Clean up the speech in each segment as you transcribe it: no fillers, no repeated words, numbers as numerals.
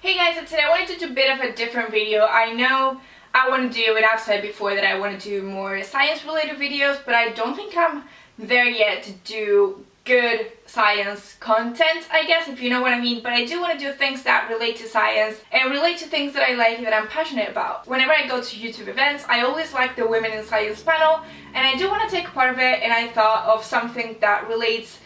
Hey guys, so today I wanted to do a bit of a different video. I know I want to do, and I've said before that I want to do more science related videos, but I don't think I'm there yet to do good science content, I guess, if you know what I mean. But I do want to do things that relate to science and relate to things that I like and that I'm passionate about. Whenever I go to YouTube events, I always like the Women in Science panel, and I do want to take part of it, and I thought of something that relates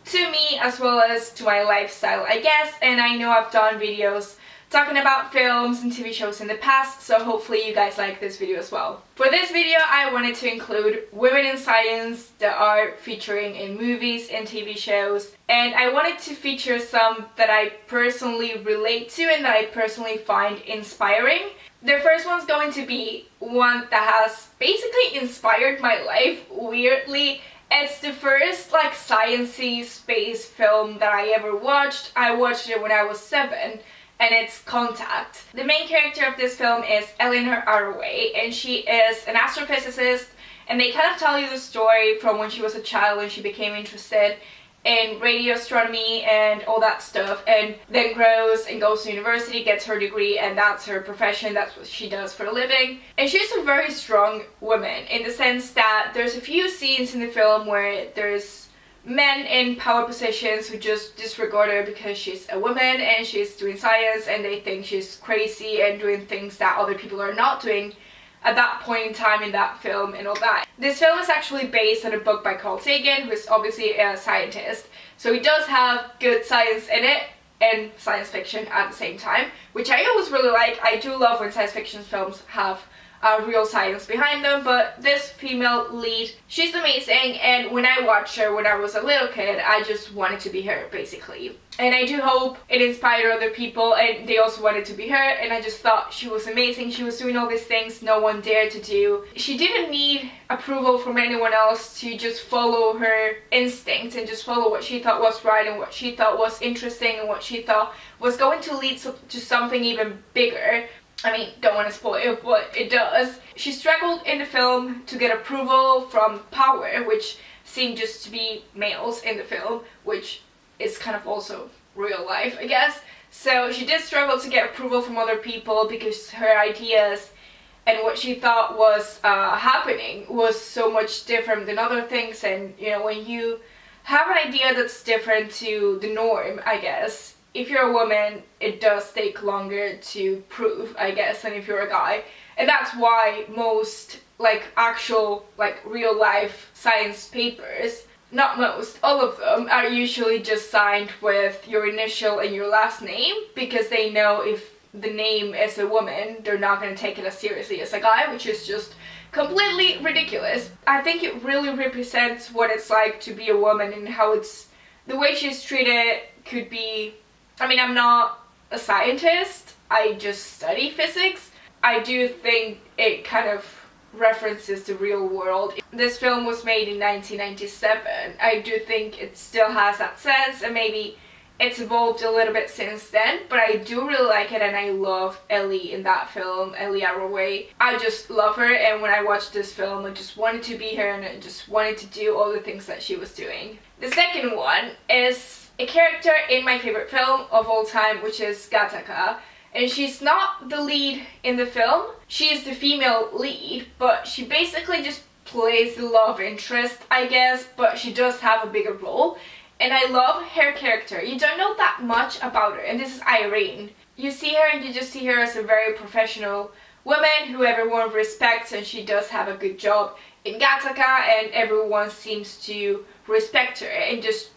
to me as well as to my lifestyle, I guess. And I know I've done videos talking about films and TV shows in the past, so hopefully you guys like this video as well. For this video, I wanted to include women in science that are featuring in movies and TV shows, and I wanted to feature some that I personally relate to and that I personally find inspiring. The first one's going to be one that has basically inspired my life, weirdly. It's the first science-y space film that I ever watched. I watched it when I was 7. And it's Contact. The main character of this film is Ellie, and she is an astrophysicist, and they kind of tell you the story from when she was a child, when she became interested in radio astronomy and all that stuff, and then grows and goes to university, gets her degree, and that's her profession, that's what she does for a living. And she's a very strong woman in the sense that there's a few scenes in the film where there's men in power positions who just disregard her because she's a woman and she's doing science, and they think she's crazy and doing things that other people are not doing at that point in time in that film and all that. This film is actually based on a book by Carl Sagan, who is obviously a scientist, so he does have good science in it and science fiction at the same time, which I always really like. I do love when science fiction films have real science behind them, but this female lead, she's amazing, and when I watched her when I was a little kid, I just wanted to be her, basically. And I do hope it inspired other people and they also wanted to be her, and I just thought she was amazing. She was doing all these things no one dared to do. She didn't need approval from anyone else to just follow her instincts and just follow what she thought was right and what she thought was interesting and what she thought was going to lead to something even bigger. I mean, don't want to spoil it, but it does. She struggled in the film to get approval from power, which seemed just to be males in the film, which is kind of also real life, I guess. So she did struggle to get approval from other people because her ideas and what she thought was happening was so much different than other things. And you know, when you have an idea that's different to the norm, I guess, if you're a woman, it does take longer to prove, I guess, than if you're a guy. And that's why most, actual, real life science papers, not most, all of them, are usually just signed with your initial and your last name, because they know if the name is a woman, they're not going to take it as seriously as a guy, which is just completely ridiculous. I think it really represents what it's like to be a woman and how it's, the way she's treated could be, I mean, I'm not a scientist, I just study physics. I do think it kind of references the real world. This film was made in 1997. I do think it still has that sense, and maybe it's evolved a little bit since then, but I do really like it, and I love Ellie in that film, Ellie. I just love her, and when I watched this film, I just wanted to be her, and I just wanted to do all the things that she was doing. The second one is a character in my favorite film of all time, which is Gattaca. And she's not the lead in the film, she is the female lead, but she basically just plays the love interest, I guess, but she does have a bigger role. And I love her character. You don't know that much about her, and this is Irene. You see her and you just see her as a very professional woman who everyone respects, and she does have a good job in Gattaca, and everyone seems to respect her and just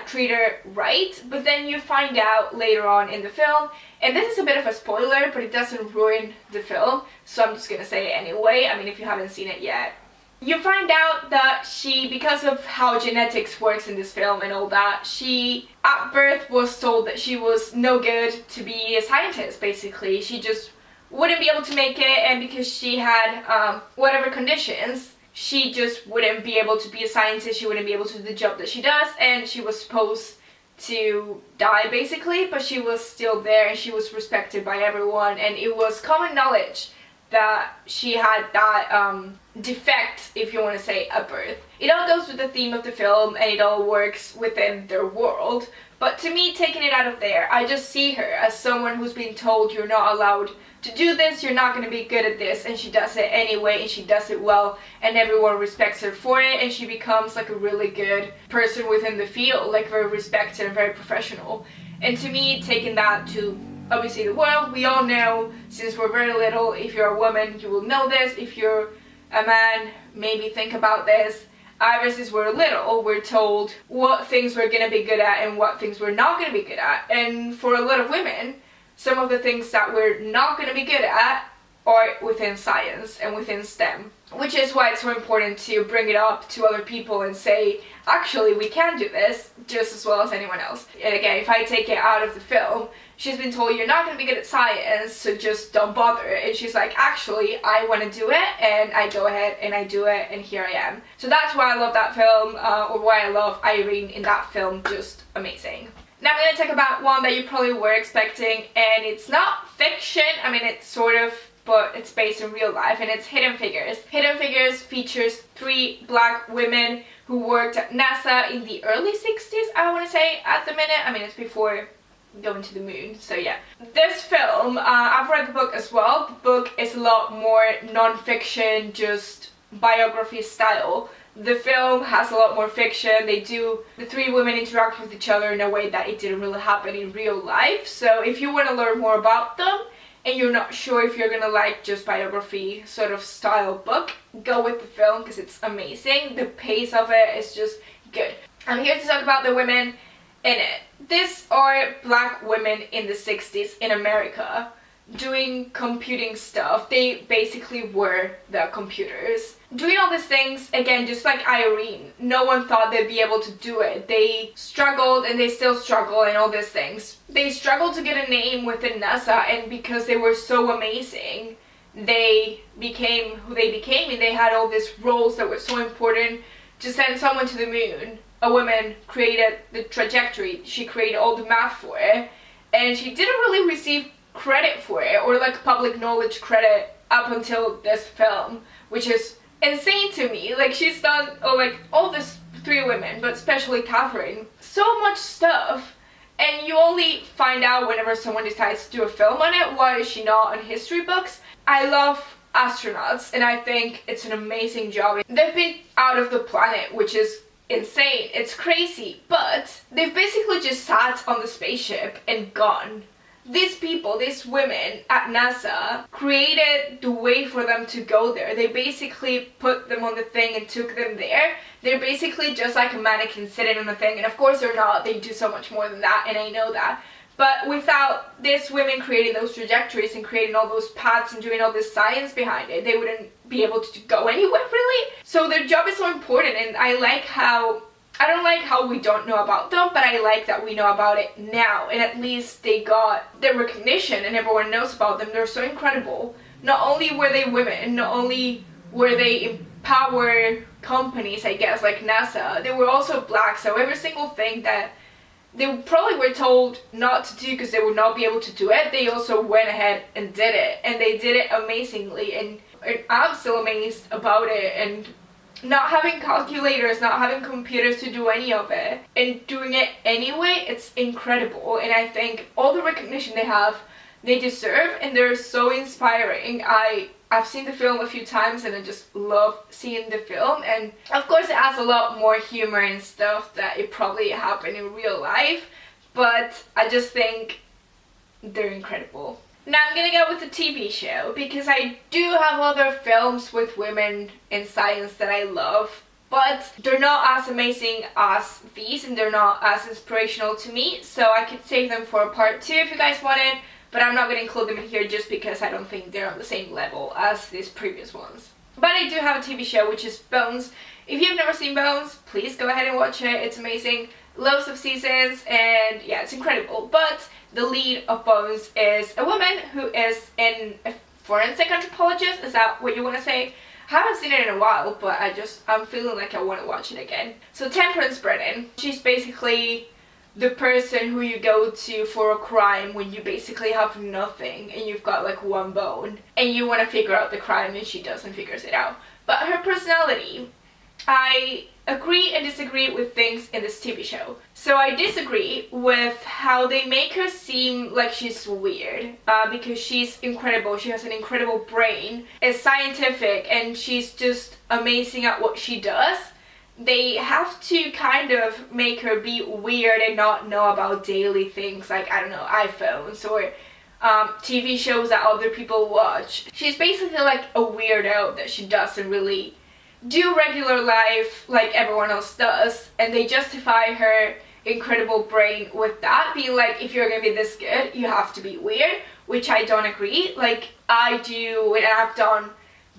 treat her right. But then you find out later on in the film, and this is a bit of a spoiler, but it doesn't ruin the film, so I'm just gonna say it anyway. I mean, if you haven't seen it yet, you find out that she, because of how genetics works in this film and all that, she at birth was told that she was no good to be a scientist. Basically, she just wouldn't be able to make it, and because she had whatever conditions, she just wouldn't be able to be a scientist, she wouldn't be able to do the job that she does, and she was supposed to die basically, but she was still there and she was respected by everyone, and it was common knowledge that she had that defect, if you want to say, at birth. It all goes with the theme of the film, and it all works within their world But to me, taking it out of there, I just see her as someone who's been told you're not allowed to do this, you're not going to be good at this, and she does it anyway, and she does it well, and everyone respects her for it, and she becomes like a really good person within the field, like very respected and very professional. And to me, taking that to obviously the world, we all know since we're very little, if you're a woman, you will know this, if you're a man, maybe think about this. Ever since we're little, we're told what things we're going to be good at and what things we're not going to be good at. And for a lot of women, some of the things that we're not going to be good at are within science and within STEM, which is why it's so important to bring it up to other people and say, actually, we can do this just as well as anyone else. And again, if I take it out of the film, she's been told you're not going to be good at science, so just don't bother. And she's like, actually, I want to do it, and I go ahead and I do it, and here I am. So that's why I love that film, or why I love Irene in that film, just amazing. Now I'm going to talk about one that you probably were expecting, and it's not fiction, I mean it's sort of, but it's based in real life, and it's Hidden Figures. Hidden Figures features 3 black women who worked at NASA in the early 60s, I want to say, at the minute. I mean, it's before going to the moon, so yeah. This film, I've read the book as well. The book is a lot more non-fiction, just biography style. The film has a lot more fiction. The 3 women interact with each other in a way that it didn't really happen in real life. So if you want to learn more about them and you're not sure if you're gonna like just biography sort of style book, go with the film because it's amazing. The pace of it is just good. I'm here to talk about the women in it. These are black women in the 60s in America doing computing stuff. They basically were the computers. Doing all these things, again, just like Irene, no one thought they'd be able to do it. They struggled and they still struggle and all these things. They struggled to get a name within NASA, and because they were so amazing, they became who they became, and they had all these roles that were so important to send someone to the moon. A woman created the trajectory, she created all the math for it, and she didn't really receive credit for it, or like public knowledge credit, up until this film, which is insane to me. Like, she's done all these 3 women, but especially Catherine, so much stuff, and you only find out whenever someone decides to do a film on it. Why is she not on history books? I love astronauts, and I think it's an amazing job. They've been out of the planet, which is insane, it's crazy, but they've basically just sat on the spaceship and gone. These people, these women at NASA, created the way for them to go there. They basically put them on the thing and took them there. They're basically just like a mannequin sitting on the thing, and of course they're not. They do so much more than that, and I know that. But without these women creating those trajectories and creating all those paths and doing all this science behind it, they wouldn't be able to go anywhere, really. So their job is so important, and I don't like how we don't know about them, but I like that we know about it now, and at least they got their recognition and everyone knows about them. They're so incredible. Not only were they women, not only were they empower companies, I guess, like NASA, they were also black, so every single thing that they probably were told not to do because they would not be able to do it, they also went ahead and did it, and they did it amazingly, and I'm still amazed about it. And not having calculators, not having computers to do any of it, and doing it anyway, it's incredible. And I think all the recognition they have, they deserve, and they're so inspiring. I've seen the film a few times, and I just love seeing the film, and of course it has a lot more humor and stuff that it probably happened in real life, but I just think they're incredible. Now I'm gonna go with the TV show, because I do have other films with women in science that I love, but they're not as amazing as these, and they're not as inspirational to me, so I could save them for a part 2 if you guys wanted, but I'm not gonna include them in here just because I don't think they're on the same level as these previous ones. But I do have a TV show, which is Bones. If you've never seen Bones, please go ahead and watch it. It's amazing. Loads of seasons, and yeah, it's incredible. But the lead of Bones is a woman who is a forensic anthropologist. Is that what you want to say? I haven't seen it in a while, but I'm feeling like I want to watch it again. So Temperance Brennan, she's basically the person who you go to for a crime when you basically have nothing and you've got like 1 bone and you want to figure out the crime, and she does and figures it out. But her personality, I agree and disagree with things in this TV show. So I disagree with how they make her seem like she's weird, because she's incredible. She has an incredible brain, is scientific, and she's just amazing at what she does. They have to kind of make her be weird and not know about daily things like, I don't know, iPhones or TV shows that other people watch. She's basically like a weirdo that she doesn't really do regular life like everyone else does, and they justify her incredible brain with that, being like, if you're gonna be this good, you have to be weird, which I don't agree. Like, I do, and I've done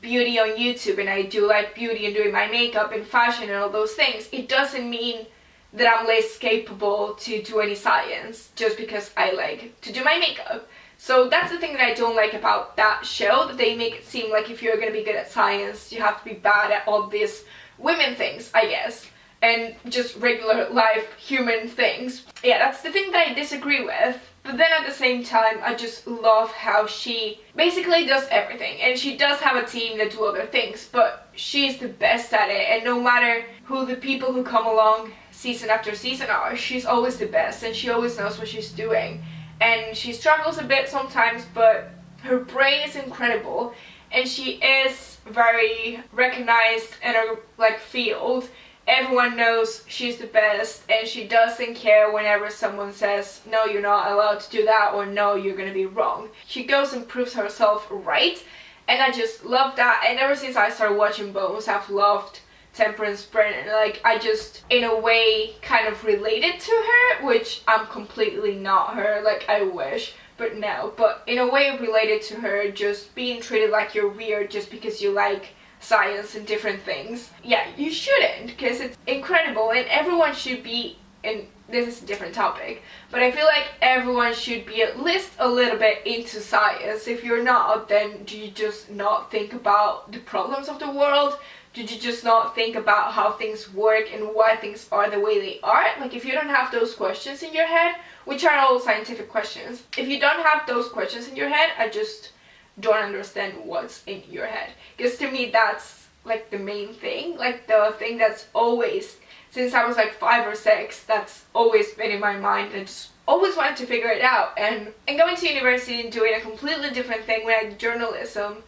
beauty on YouTube, and I do like beauty and doing my makeup and fashion and all those things. It doesn't mean that I'm less capable to do any science just because I like to do my makeup. So that's the thing that I don't like about that show, that they make it seem like if you're gonna be good at science, you have to be bad at all these women things, I guess, and just regular life human things. Yeah, that's the thing that I disagree with. But then at the same time, I just love how she basically does everything, and she does have a team that do other things, but she's the best at it, and no matter who the people who come along season after season are, she's always the best, and she always knows what she's doing. And she struggles a bit sometimes, but her brain is incredible, and she is very recognized in her like field. Everyone knows she's the best, and she doesn't care whenever someone says, no, you're not allowed to do that, or no, you're gonna be wrong. She goes and proves herself right, and I just love that. And ever since I started watching Bones, I've loved Temperances Personality. Like, I just in a way kind of related to her, which I'm completely not her, like I wish, but no, but in a way related to her, just being treated like you're weird just because you like science and different things. Yeah, you shouldn't, because it's incredible, and everyone should be, and this is a different topic, but I feel like everyone should be at least a little bit into science. If you're not, then do you just not think about the problems of the world? Did you just not think about how things work and why things are the way they are? Like, if you don't have those questions in your head, which are all scientific questions, if you don't have those questions in your head, I just don't understand what's in your head. Because to me, that's like the main thing, like the thing that's always, since I was like 5 or 6, that's always been in my mind, and just always wanted to figure it out. And going to university and doing a completely different thing when I did journalism,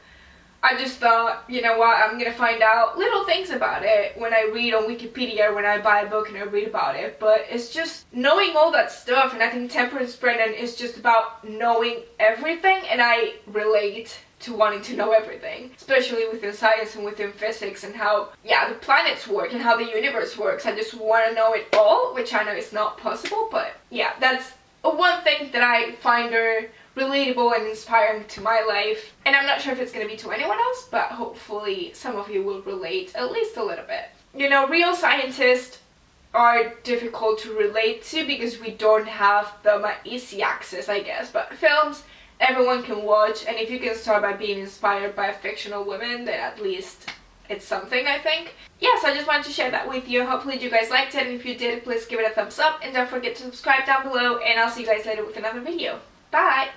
I just thought, you know what, I'm gonna find out little things about it when I read on Wikipedia, when I buy a book and I read about it. But it's just knowing all that stuff, and I think Temperances Personality is just about knowing everything, and I relate to wanting to know everything, especially within science and within physics, and how, yeah, the planets work and how the universe works. I just want to know it all, which I know is not possible, but yeah, that's one thing that I find her relatable and inspiring to my life. And I'm not sure if it's going to be to anyone else, but hopefully some of you will relate at least a little bit. You know, real scientists are difficult to relate to because we don't have them at easy access, I guess, but films everyone can watch, and if you can start by being inspired by fictional women, then at least it's something, I think. Yeah, so I just wanted to share that with you. Hopefully you guys liked it, and if you did, please give it a thumbs up, and don't forget to subscribe down below, and I'll see you guys later with another video. Bye!